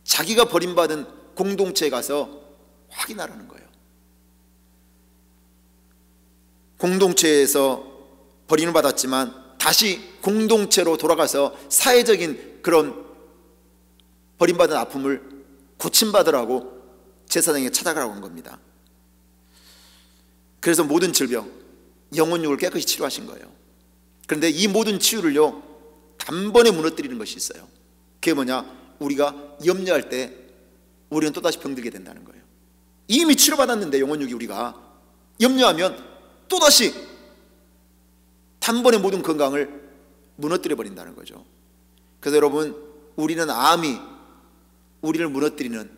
자기가 버림받은 공동체에 가서 확인하라는 거예요. 공동체에서 버림을 받았지만 다시 공동체로 돌아가서 사회적인 그런 버림받은 아픔을 고침받으라고 제사장에게 찾아가라고 한 겁니다. 그래서 모든 질병, 영혼육을 깨끗이 치료하신 거예요. 그런데 이 모든 치유를요 단번에 무너뜨리는 것이 있어요. 그게 뭐냐? 우리가 염려할 때 우리는 또다시 병들게 된다는 거예요. 이미 치료받았는데 영혼육이 우리가 염려하면 또다시 단번에 모든 건강을 무너뜨려 버린다는 거죠. 그래서 여러분, 우리는 암이 우리를 무너뜨리는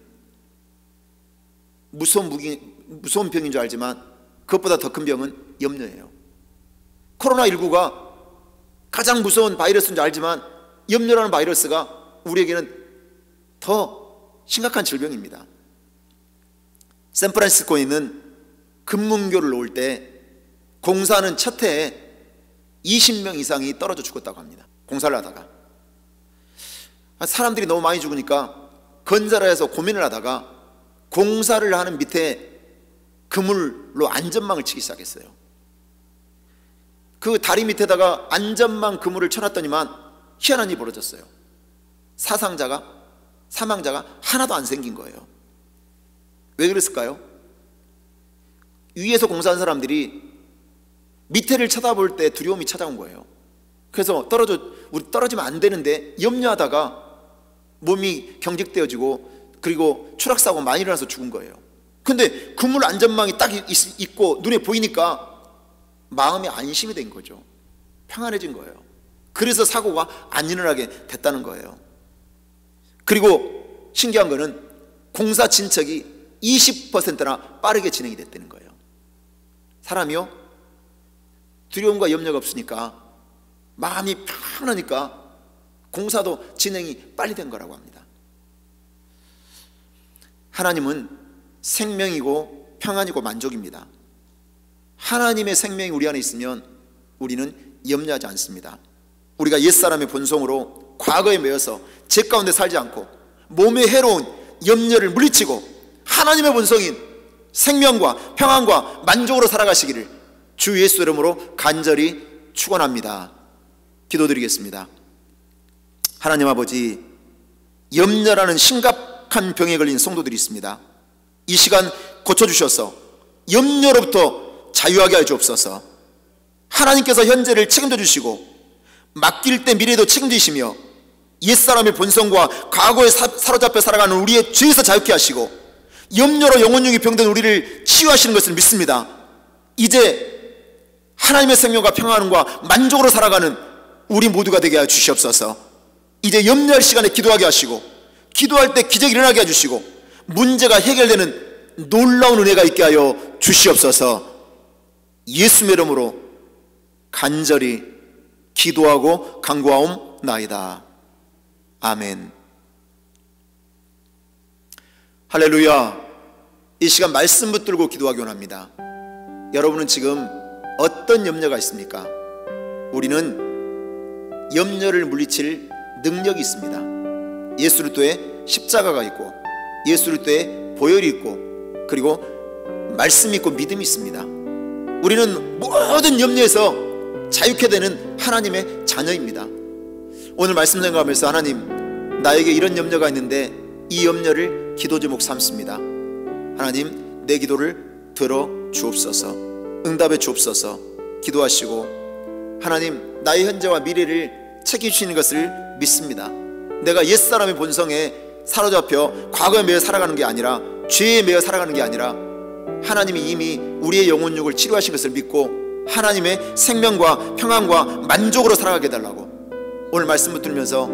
무서운 병인 줄 알지만 그것보다 더 큰 병은 염려예요. 코로나19가 가장 무서운 바이러스인 줄 알지만 염려라는 바이러스가 우리에게는 더 심각한 질병입니다. 샌프란시스코에 있는 금문교를 놓을 때 공사하는 첫 해에 20명 이상이 떨어져 죽었다고 합니다. 공사를 하다가 사람들이 너무 많이 죽으니까 건설을 해서 고민을 하다가 공사를 하는 밑에 그물로 안전망을 치기 시작했어요. 그 다리 밑에다가 안전망 그물을 쳐놨더니만 희한한 일이 벌어졌어요. 사망자가 하나도 안 생긴 거예요. 왜 그랬을까요? 위에서 공사한 사람들이 밑에를 쳐다볼 때 두려움이 찾아온 거예요. 그래서 우리 떨어지면 안 되는데 염려하다가 몸이 경직되어지고 그리고 추락사고 많이 일어나서 죽은 거예요. 근데 그물 안전망이 딱 있고 눈에 보이니까 마음이 안심이 된 거죠. 평안해진 거예요. 그래서 사고가 안 일어나게 됐다는 거예요. 그리고 신기한 거는 공사 진척이 20%나 빠르게 진행이 됐다는 거예요. 사람이요 두려움과 염려가 없으니까 마음이 편하니까 공사도 진행이 빨리 된 거라고 합니다. 하나님은 생명이고 평안이고 만족입니다. 하나님의 생명이 우리 안에 있으면 우리는 염려하지 않습니다. 우리가 옛사람의 본성으로 과거에 매여서 죄 가운데 살지 않고 몸에 해로운 염려를 물리치고 하나님의 본성인 생명과 평안과 만족으로 살아가시기를 주 예수 이름으로 간절히 축원합니다. 기도드리겠습니다. 하나님 아버지, 염려라는 심각한 병에 걸린 성도들이 있습니다. 이 시간 고쳐주셔서 염려로부터 자유하게 하여 주옵소서. 하나님께서 현재를 책임져 주시고 맡길 때 미래도 책임지시며 옛사람의 본성과 과거에 사로잡혀 살아가는 우리의 죄에서 자유케 하시고 염려로 영혼육이 병든 우리를 치유하시는 것을 믿습니다. 이제 하나님의 생명과 평안과 만족으로 살아가는 우리 모두가 되게 하여 주시옵소서. 이제 염려할 시간에 기도하게 하시고 기도할 때 기적이 일어나게 해주시고 문제가 해결되는 놀라운 은혜가 있게 하여 주시옵소서. 예수의 이름으로 간절히 기도하고 간구하옵나이다. 아멘. 할렐루야. 이 시간 말씀 붙들고 기도하기 원합니다. 여러분은 지금 어떤 염려가 있습니까? 우리는 염려를 물리칠 능력이 있습니다. 예수 그리스도의 십자가가 있고 예수 그리스도의 보혈이 있고 그리고 말씀이 있고 믿음이 있습니다. 우리는 모든 염려에서 자유케 되는 하나님의 자녀입니다. 오늘 말씀 생각하면서 하나님, 나에게 이런 염려가 있는데 이 염려를 기도 제목 삼습니다. 하나님, 내 기도를 들어 주옵소서, 응답해 주옵소서. 기도하시고 하나님, 나의 현재와 미래를 책임지시는 것을 믿습니다. 내가 옛사람의 본성에 사로잡혀 과거에 매여 살아가는 게 아니라, 죄에 매여 살아가는 게 아니라 하나님이 이미 우리의 영혼육을 치료하신 것을 믿고 하나님의 생명과 평안과 만족으로 살아가게 해달라고 오늘 말씀 붙들면서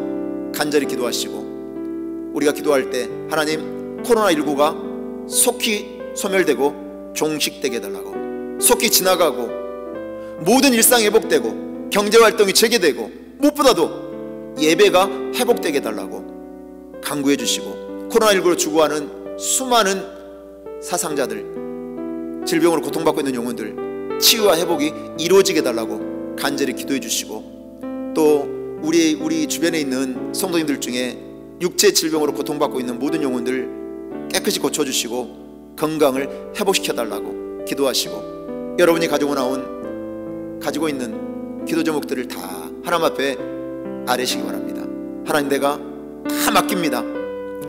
간절히 기도하시고, 우리가 기도할 때 하나님, 코로나19가 속히 소멸되고 종식되게 해달라고, 속히 지나가고 모든 일상이 회복되고 경제활동이 재개되고 무엇보다도 예배가 회복되게 해달라고 간구해 주시고, 코로나19로 죽어가는 수많은 사상자들, 질병으로 고통받고 있는 영혼들 치유와 회복이 이루어지게 해달라고 간절히 기도해 주시고, 또 우리 주변에 있는 성도님들 중에 육체 질병으로 고통받고 있는 모든 영혼들 깨끗이 고쳐주시고 건강을 회복시켜 달라고 기도하시고, 여러분이 가지고 있는 기도 제목들을 다 하나님 앞에 아뢰시기 바랍니다. 하나님, 내가 다 맡깁니다.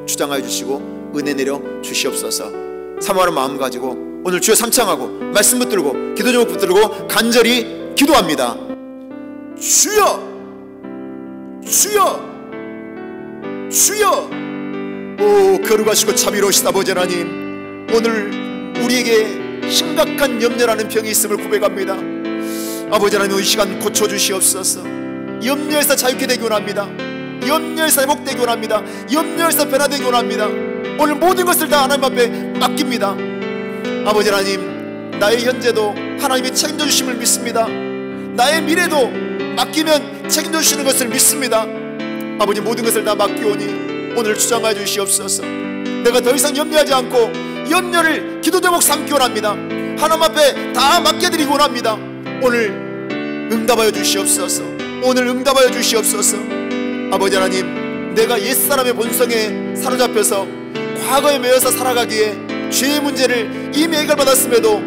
주장하여 주시고 은혜 내려 주시옵소서. 사모하는 마음 가지고 오늘 주여 삼창하고 말씀 붙들고 기도 제목 붙들고 간절히 기도합니다. 주여, 주여, 주여. 오, 거룩하시고 자비로우신 아버지 하나님, 오늘 우리에게 심각한 염려라는 병이 있음을 고백합니다. 아버지 하나님, 이 시간 고쳐주시옵소서. 염려에서 자유케 되기 원합니다. 염려에서 회복되기 원합니다. 염려에서 변화되기 원합니다. 오늘 모든 것을 다 하나님 앞에 맡깁니다. 아버지 하나님, 나의 현재도 하나님이 책임져 주심을 믿습니다. 나의 미래도 맡기면 책임져 주시는 것을 믿습니다. 아버지, 모든 것을 다 맡기오니 오늘 주장하여 주시옵소서. 내가 더 이상 염려하지 않고 염려를 기도 제목 삼기 원합니다. 하나님 앞에 다 맡겨드리기 원합니다. 오늘 응답하여 주시옵소서. 오늘 응답하여 주시옵소서. 아버지 하나님, 내가 옛사람의 본성에 사로잡혀서 과거에 매여서 살아가기에 죄의 문제를 이미 해결받았음에도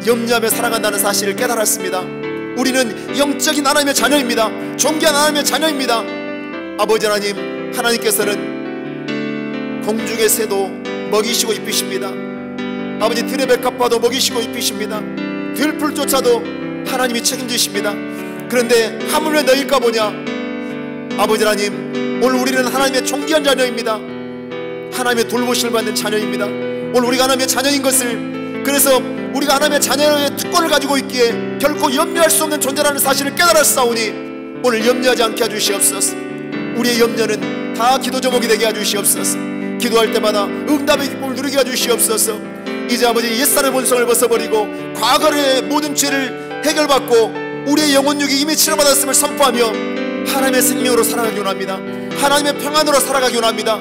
염려하며 살아간다는 사실을 깨달았습니다. 우리는 영적인 하나님의 자녀입니다. 존귀한 하나님의 자녀입니다. 아버지 하나님, 하나님께서는 공중의 새도 먹이시고 입히십니다. 아버지, 들의 백합화도 먹이시고 입히십니다. 들풀조차도 하나님이 책임지십니다. 그런데 하물며 너희일까 보냐. 아버지 하나님, 오늘 우리는 하나님의 존귀한 자녀입니다. 하나님의 돌보심을 받는 자녀입니다. 오늘 우리가 하나님의 자녀인 것을, 그래서 우리가 하나님의 자녀의 특권을 가지고 있기에 결코 염려할 수 없는 존재라는 사실을 깨달았사오니 오늘 염려하지 않게 해주시옵소서. 우리의 염려는 다 기도 제목이 되게 해주시옵소서. 기도할 때마다 응답의 기쁨을 누리게 해주시옵소서. 이제 아버지, 옛사람의 본성을 벗어버리고 과거의 모든 죄를 해결받고 우리의 영혼육이 이미 치료받았음을 선포하며 하나님의 생명으로 살아가기 원합니다. 하나님의 평안으로 살아가기 원합니다.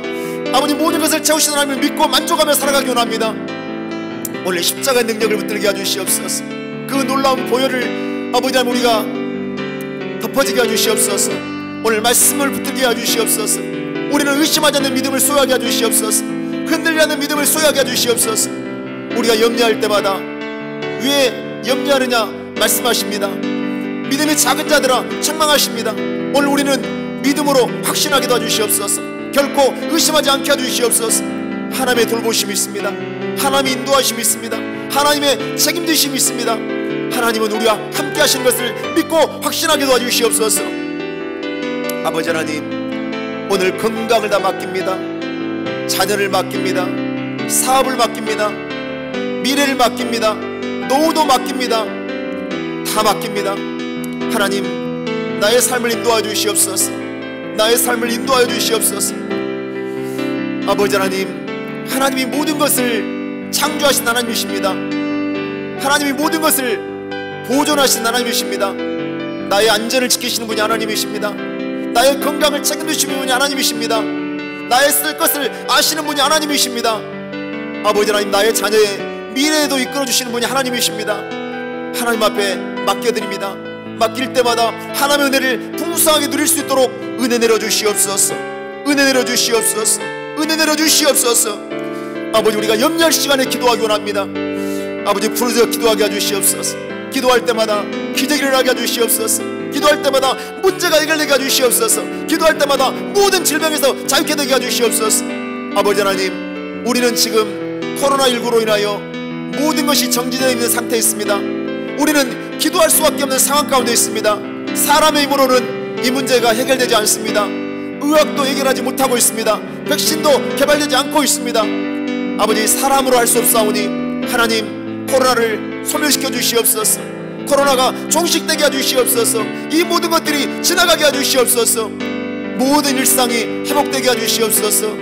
아버지, 모든 것을 채우시는 하나님을 믿고 만족하며 살아가기 원합니다. 오늘 십자가의 능력을 붙들게 해주시옵소서. 그 놀라운 보혈을 아버지 하나님 우리가 덮어지게 해주시옵소서. 오늘 말씀을 붙들게 해주시옵소서. 우리는 의심하지 않는 믿음을 소유하게 해주시옵소서. 흔들리지 않는 믿음을 소유하게 해주시옵소서. 우리가 염려할 때마다 왜 염려하느냐 말씀하십니다. 믿음이 작은 자들아 책망하십니다. 오늘 우리는 믿음으로 확신하게 도와주시옵소서. 결코 의심하지 않게 해주시옵소서. 하나님의 돌보심이 있습니다. 하나님의 인도하심이 있습니다. 하나님의 책임지심이 있습니다. 하나님은 우리와 함께 하시는 것을 믿고 확신하게 도와주시옵소서. 아버지 하나님, 오늘 건강을 다 맡깁니다. 자녀를 맡깁니다. 사업을 맡깁니다. 미래를 맡깁니다. 노후도 맡깁니다. 다 맡깁니다. 하나님, 나의 삶을 인도하여 주시옵소서. 나의 삶을 인도하여 주시옵소서. 아버지 하나님, 하나님이 모든 것을 창조하신 하나님이십니다. 하나님이 모든 것을 보존하신 하나님이십니다. 나의 안전을 지키시는 분이 하나님이십니다. 나의 건강을 책임지시는 분이 하나님이십니다. 나의 쓸 것을 아시는 분이 하나님이십니다. 아버지 하나님, 나의 자녀의 미래에도 이끌어주시는 분이 하나님이십니다. 하나님 앞에 맡겨드립니다. 맡길 때마다 하나님의 은혜를 풍성하게 누릴 수 있도록 은혜 내려주시옵소서. 은혜 내려주시옵소서. 은혜 내려주시옵소서. 아버지, 우리가 염려할 시간에 기도하기 원합니다. 아버지, 부르짖어 기도하게 해주시옵소서. 기도할 때마다 기적이 일어나게 해주시옵소서. 기도할 때마다 문제가 해결되게 해주시옵소서. 기도할 때마다 모든 질병에서 자유케 되게 해주시옵소서. 아버지 하나님, 우리는 지금 코로나19로 인하여 모든 것이 정지되어 있는 상태에 있습니다. 우리는 기도할 수밖에 없는 상황 가운데 있습니다. 사람의 힘으로는 이 문제가 해결되지 않습니다. 의학도 해결하지 못하고 있습니다. 백신도 개발되지 않고 있습니다. 아버지, 사람으로 할 수 없사오니 하나님, 코로나를 소멸시켜 주시옵소서. 코로나가 종식되게 해주시옵소서. 이 모든 것들이 지나가게 해주시옵소서. 모든 일상이 회복되게 해주시옵소서.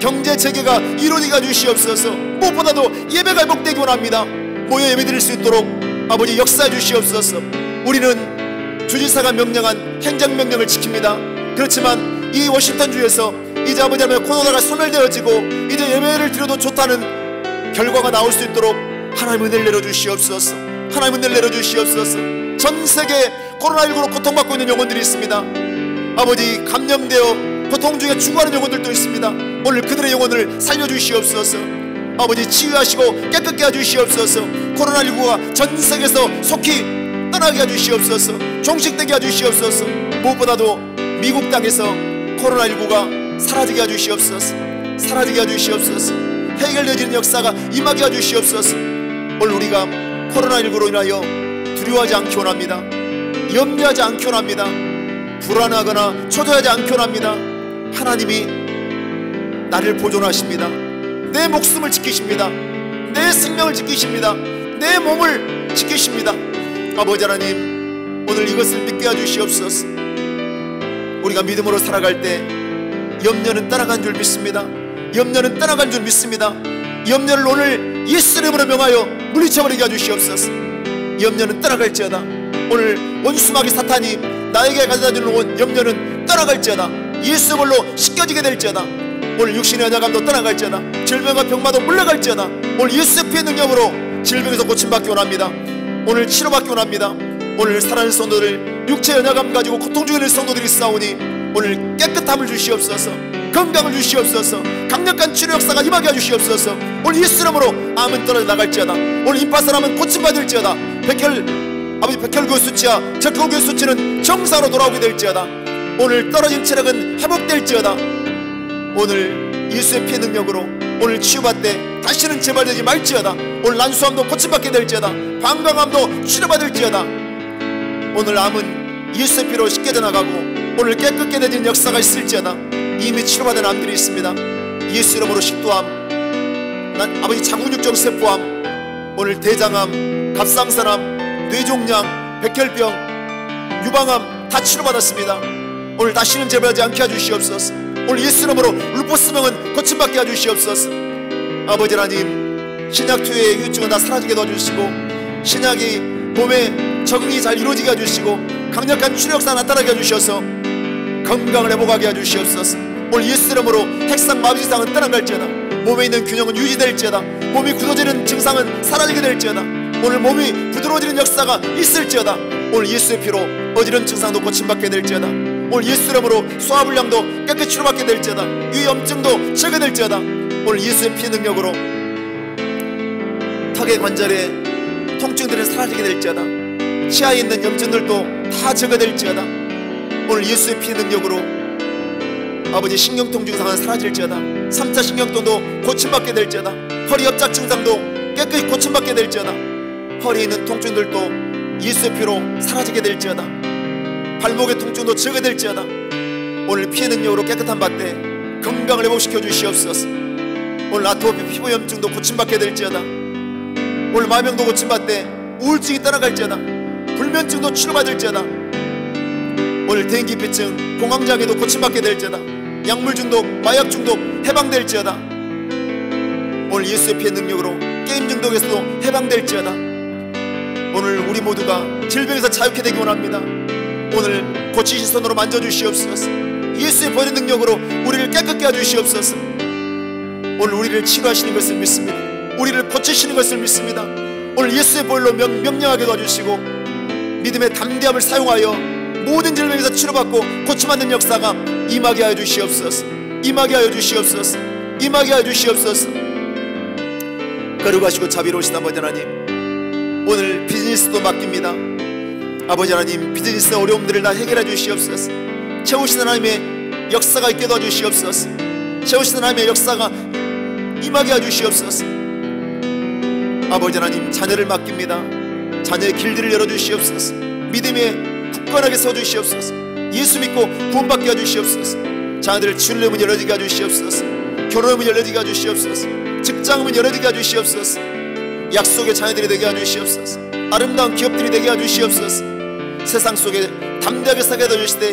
경제 재개가 이루어지게 해주시옵소서. 무엇보다도 예배가 회복되기 원합니다. 모여 예배드릴 수 있도록 아버지 역사해 주시옵소서. 우리는 주지사가 명령한 행정명령을 지킵니다. 그렇지만 이 워싱턴주에서 이제 아버지 하나님, 코로나가 소멸되어지고 이제 예배를 드려도 좋다는 결과가 나올 수 있도록 하나님 은혜를 내려주시옵소서. 하나님 은혜를 내려주시옵소서. 전 세계 코로나19로 고통받고 있는 영혼들이 있습니다. 아버지, 감염되어 고통 중에 죽어가는 영혼들도 있습니다. 오늘 그들의 영혼을 살려주시옵소서. 아버지, 치유하시고 깨끗게 해주시옵소서. 코로나19가 전 세계에서 속히 떠나게 해주시옵소서. 종식되게 해주시옵소서. 무엇보다도 미국 땅에서 코로나19가 사라지게 해주시옵소서. 사라지게 해주시옵소서. 해결되어지는 역사가 임하게 해주시옵소서. 오늘 우리가 코로나19로 인하여 두려워하지 않기 원합니다. 염려하지 않기 원합니다. 불안하거나 초조하지 않기 원합니다. 하나님이 나를 보존하십니다. 내 목숨을 지키십니다. 내 생명을 지키십니다. 내 몸을 지키십니다. 아버지 하나님, 오늘 이것을 믿게 해주시옵소서. 우리가 믿음으로 살아갈 때 염려는 떠나간 줄 믿습니다. 염려는 떠나간 줄 믿습니다. 염려를 오늘 예수 이름으로 명하여 물리쳐버리게 해주시옵소서. 염려는 떠나갈지어다. 오늘 원수마귀 사탄이 나에게 가져다주는 염려는 떠나갈지어다. 예수 이름으로 씻겨지게 될지어다. 오늘 육신의 연약함도 떠나갈지어다. 질병과 병마도 물러갈지어다. 오늘 예수의 피의 능력으로 질병에서 고침받기 원합니다. 오늘 치료받기 원합니다. 오늘 사랑하는 성도들, 육체 연약함 가지고 고통 중에 있는 성도들이 싸우니 오늘 깨끗함을 주시옵소서. 건강을 주시옵소서. 강력한 치료 역사가 임하게 해주시옵소서. 오늘 예수 이름으로 암은 떨어져 나갈지어다. 오늘 임파선암은 고침받을지어다. 아버지, 백혈구 수치와 적혈구 수치는 정상으로 돌아오게 될지어다. 오늘 떨어진 체력은 회복될지어다. 오늘 예수의 피의 능력으로 오늘 치유받되 다시는 재발되지 말지어다. 오늘 난수암도 고침받게 될지어다. 방광암도 치료받을지어다. 오늘 암은 예수의 피로 씻겨져 나가고 오늘 깨끗게 되는 역사가 있을지어다. 이미 치료받은 암들이 있습니다. 예수 이름으로 식도암, 아버지 자궁육종 세포암, 오늘 대장암, 갑상선암, 뇌종양, 백혈병, 유방암 다 치료받았습니다. 오늘 다시는 재발하지 않게 해주시옵소서. 오늘 예수 이름으로 루포스병은 고침받게 해주시옵소서. 아버지 하나님, 신약투의 후유증은 다 사라지게 도와주시고 신약이 몸에 적응이 잘 이루어지게 해주시고 강력한 치료 역사 나타나게 해주셔서 건강을 회복하게 해주시옵소서. 오늘 예수 이름으로 핵상 마비지상은 떠나갈지어다. 몸에 있는 균형은 유지될지어다. 몸이 굳어지는 증상은 사라지게 될지어다. 오늘 몸이 부드러워지는 역사가 있을지어다. 오늘 예수의 피로 어지러운 증상도 고침받게 될지어다. 오늘 예수 이름으로 소화불량도 깨끗이 치료받게 될지어다. 위염증도 제거될지어다. 오늘 예수의 피 능력으로 턱의 관절에 통증들은 사라지게 될지어다. 치아에 있는 염증들도 다 제거될지어다. 오늘 예수의 피 능력으로 아버지 신경통 증상은 사라질지어다. 3차 신경통도 고침받게 될지어다. 허리 협작 증상도 깨끗이 고침받게 될지어다. 허리에 있는 통증들도 예수의 피로 사라지게 될지어다. 발목의 통증도 제거될지어다. 오늘 피의 능력으로 깨끗한 밭에 건강을 회복시켜 주시옵소서. 오늘 아토피 피부염증도 고침받게 될지어다. 오늘 마병도 고침받되 우울증이 떠나갈지어다. 불면증도 치료받을지어다. 오늘 대인기피증, 공황장애도 고침받게 될지어다. 약물 중독, 마약 중독 해방될지어다. 오늘 예수의 피의 능력으로 게임 중독에서도 해방될지어다. 오늘 우리 모두가 질병에서 자유케 되기 원합니다. 오늘 고치신 손으로 만져주시옵소서. 예수의 보혈의 능력으로 우리를 깨끗게 해주시옵소서. 오늘 우리를 치료하시는 것을 믿습니다. 우리를 고치시는 것을 믿습니다. 오늘 예수의 보혈로 명령하게 도와주시고 믿음의 담대함을 사용하여 모든 질병에서 치료받고 고침받는 역사가 임하게 하여 주시옵소서. 임하게 하여 주시옵소서. 임하게 하여 주시옵소서. 거룩하시고 자비로우신 아버지 하나님, 오늘 비즈니스도 맡깁니다. 아버지 하나님, 비즈니스의 어려움들을 다 해결해 주시옵소서. 채우시는 하나님의 역사가 있게 도와주시옵소서. 채우시는 하나님의 역사가 임하게 해주시옵소서. 아버지 하나님, 자녀를 맡깁니다. 자녀의 길들을 열어주시옵소서. 믿음에 굳건하게 서주시옵소서. 예수 믿고 구원받게 해주시옵소서. 자녀들을 주님의 문 열어지게 해주시옵소서. 결혼의 문 열어지게 해주시옵소서. 직장의 문 열어지게 해주시옵소서. 약속의 자녀들이 되게 해주시옵소서. 아름다운 기업들이 되게 해주시옵소서. 세상 속에 담대하게 서게 해주시되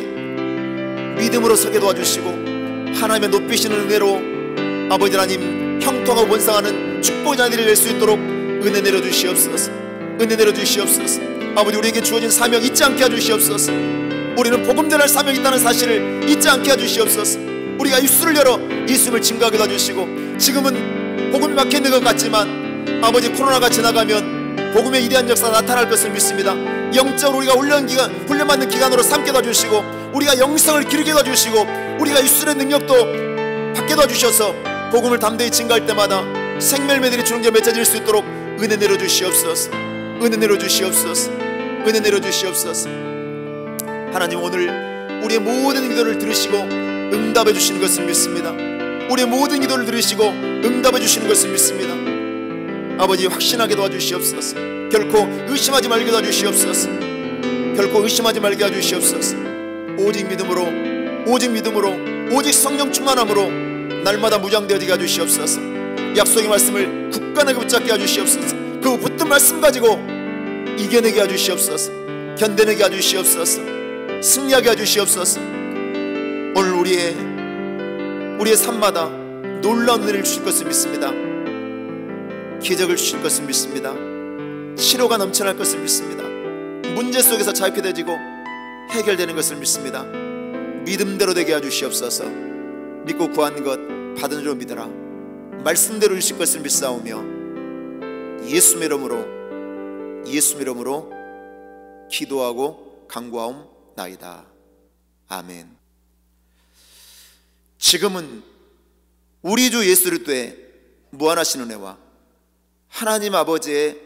믿음으로 서게 도와주시고 하나님의 높이시는 은혜로 아버지 하나님 형통하고 번성하는 축복의 자녀들이 될 수 있도록 은혜 내려주시옵소서. 은혜 내려주시옵소서. 아버지, 우리에게 주어진 사명 잊지 않게 해주시옵소서. 우리는 복음 전할 사명이 있다는 사실을 잊지 않게 해주시옵소서. 우리가 입술을 열어 예수님을 증거하게 해주시고, 지금은 복음이 막혀있는 것 같지만 아버지, 코로나가 지나가면 복음의 위대한 역사가 나타날 것을 믿습니다. 영적으로 우리가 훈련받는 기간으로 삼게 해주시고, 우리가 영성을 기르게 해주시고, 우리가 입술의 능력도 받게 해주셔서 복음을 담대히 증거할 때마다 생명매들이 주는게 맺어질 수 있도록 은혜 내려주시옵소서. 은혜 내려주시옵소서. 은혜 내려주시옵소서. 하나님, 오늘 우리의 모든 기도를 들으시고 응답해 주시는 것을 믿습니다. 우리의 모든 기도를 들으시고 응답해 주시는 것을 믿습니다. 아버지, 확신하게 도와주시옵소서. 결코 의심하지 말게 도와주시옵소서. 결코 의심하지 말게 해주시옵소서. 오직 믿음으로, 오직 믿음으로, 오직 성령 충만함으로 날마다 무장되어지게 해주시옵소서. 약속의 말씀을 굳건하게 붙잡게 해주시옵소서. 그 붙든 말씀 가지고 이겨내게 해주시옵소서. 견뎌내게 해주시옵소서. 승리하게 해주시옵소서. 오늘 우리의 삶마다 놀라운 은혜를 주실 것을 믿습니다. 기적을 주실 것을 믿습니다. 치료가 넘쳐날 것을 믿습니다. 문제 속에서 자유케 되지고 해결되는 것을 믿습니다. 믿음대로 되게 해주시옵소서. 믿고 구한 것 받은 줄 믿어라. 말씀대로 주실 것을 믿사오며 예수 이름으로 기도하고 간구하옵나이다. 아멘. 지금은 우리 주 예수 그리스도의 무한하신 은혜와 하나님 아버지의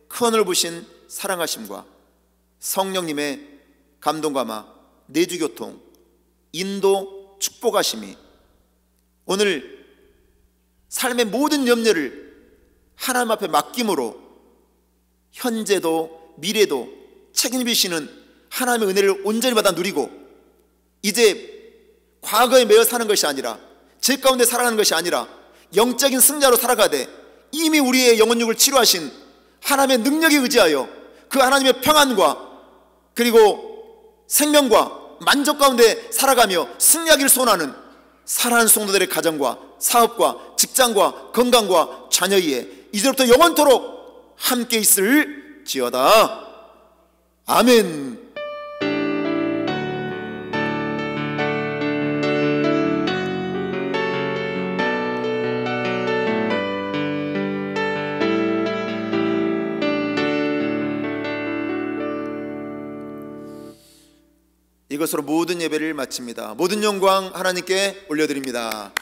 큰 은혜를 부신 사랑하심과 성령님의 감동감화, 내주교통, 인도, 축복하심이 오늘 삶의 모든 염려를 하나님 앞에 맡김으로 현재도 미래도 책임지시는 하나님의 은혜를 온전히 받아 누리고, 이제 과거에 매여 사는 것이 아니라, 죄 가운데 살아가는 것이 아니라 영적인 승자로 살아가되 이미 우리의 영혼육을 치료하신 하나님의 능력에 의지하여 그 하나님의 평안과 그리고 생명과 만족 가운데 살아가며 승리하기를 소원하는 사랑하는 성도들의 가정과 사업과 직장과 건강과 자녀의 이제부터 영원토록 함께 있을지어다. 아멘. 이것으로 모든 예배를 마칩니다. 모든 영광 하나님께 올려드립니다.